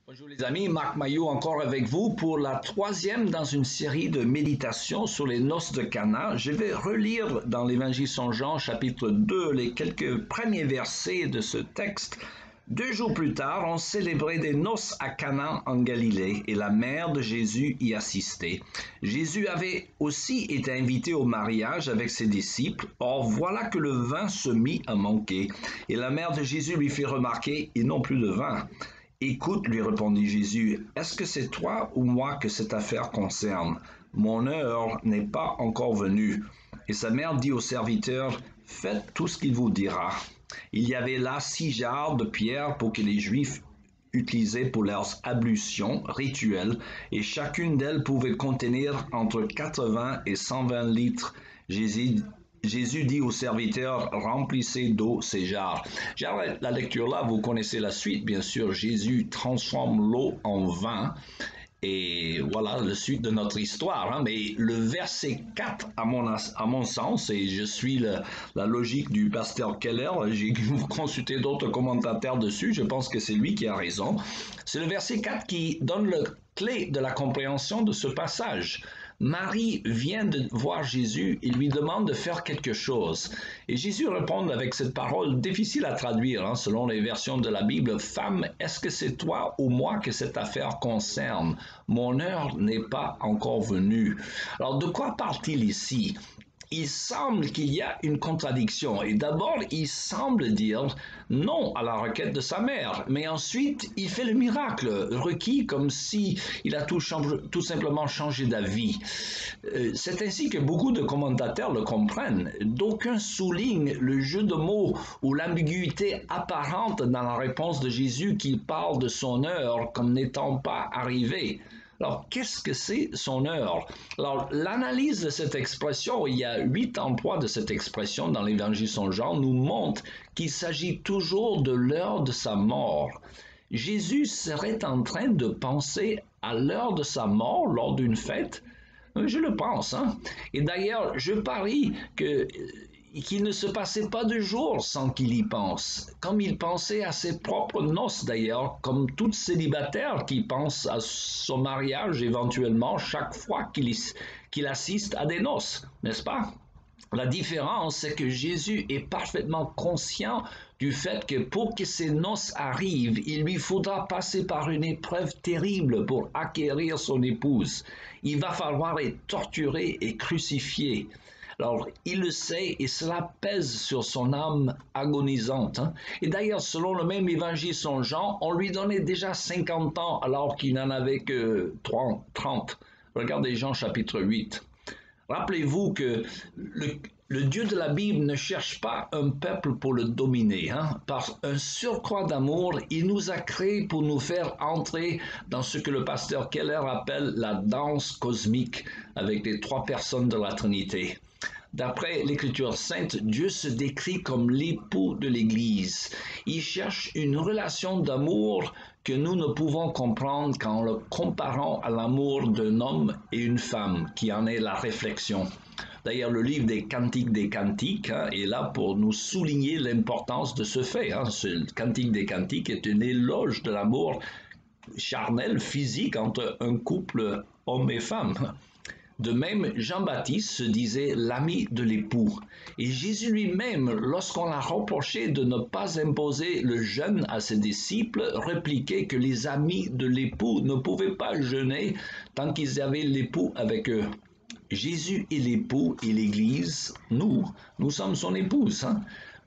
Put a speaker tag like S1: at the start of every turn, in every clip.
S1: Bonjour les amis, Marc Maillot encore avec vous pour la troisième dans une série de méditations sur les noces de Cana. Je vais relire dans l'Évangile Saint Jean chapitre 2 les quelques premiers versets de ce texte. 2 jours plus tard, on célébrait des noces à Cana en Galilée et la mère de Jésus y assistait. Jésus avait aussi été invité au mariage avec ses disciples. Or, voilà que le vin se mit à manquer. Et la mère de Jésus lui fit remarquer, ils n'ont plus de vin. Écoute, lui répondit Jésus, est-ce que c'est toi ou moi que cette affaire concerne? Mon heure n'est pas encore venue. Et sa mère dit au serviteur, faites tout ce qu'il vous dira. Il y avait là 6 jarres de pierre pour que les Juifs utilisaient pour leurs ablutions rituelles, et chacune d'elles pouvait contenir entre 80 et 120 litres. Jésus dit au serviteur, remplissez d'eau ces jarres. J'arrête la lecture là, vous connaissez la suite, bien sûr. Jésus transforme l'eau en vin. Et voilà la suite de notre histoire. Mais le verset 4, à mon sens, et je suis la logique du pasteur Keller, j'ai consulté d'autres commentateurs dessus, je pense que c'est lui qui a raison. C'est le verset 4 qui donne la clé de la compréhension de ce passage. Marie vient de voir Jésus et lui demande de faire quelque chose. Et Jésus répond avec cette parole difficile à traduire, selon les versions de la Bible. « Femme, est-ce que c'est toi ou moi que cette affaire concerne? Mon heure n'est pas encore venue. » Alors, de quoi parle-t-il ici? Il semble qu'il y a une contradiction. Et d'abord, il semble dire non à la requête de sa mère. Mais ensuite, il fait le miracle requis comme si il a tout simplement changé d'avis. C'est ainsi que beaucoup de commentateurs le comprennent. D'aucuns soulignent le jeu de mots ou l'ambiguïté apparente dans la réponse de Jésus qui parle de son heure comme n'étant pas arrivée. Alors, qu'est-ce que c'est son heure? Alors, l'analyse de cette expression, il y a 8 emplois de cette expression dans l'Évangile Saint Jean, nous montre qu'il s'agit toujours de l'heure de sa mort. Jésus serait en train de penser à l'heure de sa mort lors d'une fête? Je le pense, Et d'ailleurs, je parie qu'il ne se passait pas de jour sans qu'il y pense, comme il pensait à ses propres noces d'ailleurs, comme tout célibataire qui pense à son mariage éventuellement chaque fois qu'il assiste à des noces, n'est-ce pas? La différence, c'est que Jésus est parfaitement conscient du fait que pour que ces noces arrivent, il lui faudra passer par une épreuve terrible pour acquérir son épouse. Il va falloir être torturé et crucifié. Alors, il le sait et cela pèse sur son âme agonisante. Et d'ailleurs, selon le même évangile Saint Jean, on lui donnait déjà 50 ans alors qu'il n'en avait que 30. Regardez Jean chapitre 8. Rappelez-vous que le Dieu de la Bible ne cherche pas un peuple pour le dominer. Par un surcroît d'amour, il nous a créés pour nous faire entrer dans ce que le pasteur Keller appelle la danse cosmique avec les 3 personnes de la Trinité. D'après l'Écriture sainte, Dieu se décrit comme l'époux de l'Église. Il cherche une relation d'amour que nous ne pouvons comprendre qu'en le comparant à l'amour d'un homme et une femme, qui en est la réflexion. D'ailleurs, le livre des Cantiques est là pour nous souligner l'importance de ce fait. Ce Cantique des Cantiques est une éloge de l'amour charnel, physique, entre un couple homme et femme. De même, Jean-Baptiste se disait l'ami de l'époux. Et Jésus lui-même, lorsqu'on l'a reproché de ne pas imposer le jeûne à ses disciples, répliquait que les amis de l'époux ne pouvaient pas jeûner tant qu'ils avaient l'époux avec eux. Jésus est l'époux et l'Église, nous sommes son épouse.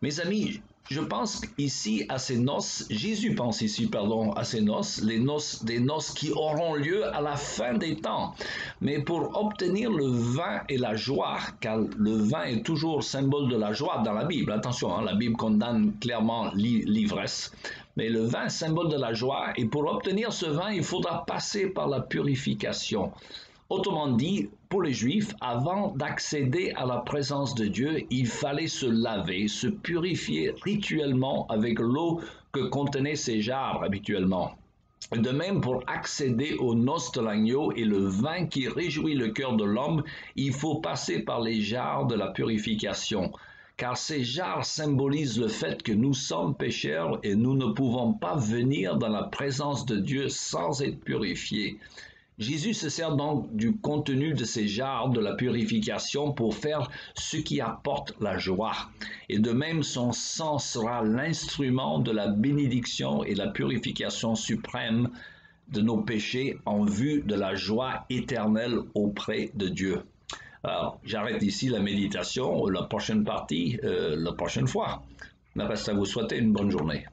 S1: Mes amis, je pense ici à ces noces, Jésus pense ici, à ces noces, des noces qui auront lieu à la fin des temps. Mais pour obtenir le vin et la joie, car le vin est toujours symbole de la joie dans la Bible, attention, la Bible condamne clairement l'ivresse, mais le vin, symbole de la joie, et pour obtenir ce vin, il faudra passer par la purification. Autrement dit, pour les Juifs, avant d'accéder à la présence de Dieu, il fallait se laver, se purifier rituellement avec l'eau que contenaient ces jarres habituellement. De même, pour accéder aux noces de l'agneau et le vin qui réjouit le cœur de l'homme, il faut passer par les jarres de la purification. car ces jarres symbolisent le fait que nous sommes pécheurs et nous ne pouvons pas venir dans la présence de Dieu sans être purifiés. Jésus se sert donc du contenu de ces jarres de la purification pour faire ce qui apporte la joie. Et de même, son sang sera l'instrument de la bénédiction et la purification suprême de nos péchés en vue de la joie éternelle auprès de Dieu. Alors, j'arrête ici la méditation, la prochaine partie, la prochaine fois. Il me reste à vous souhaiter une bonne journée.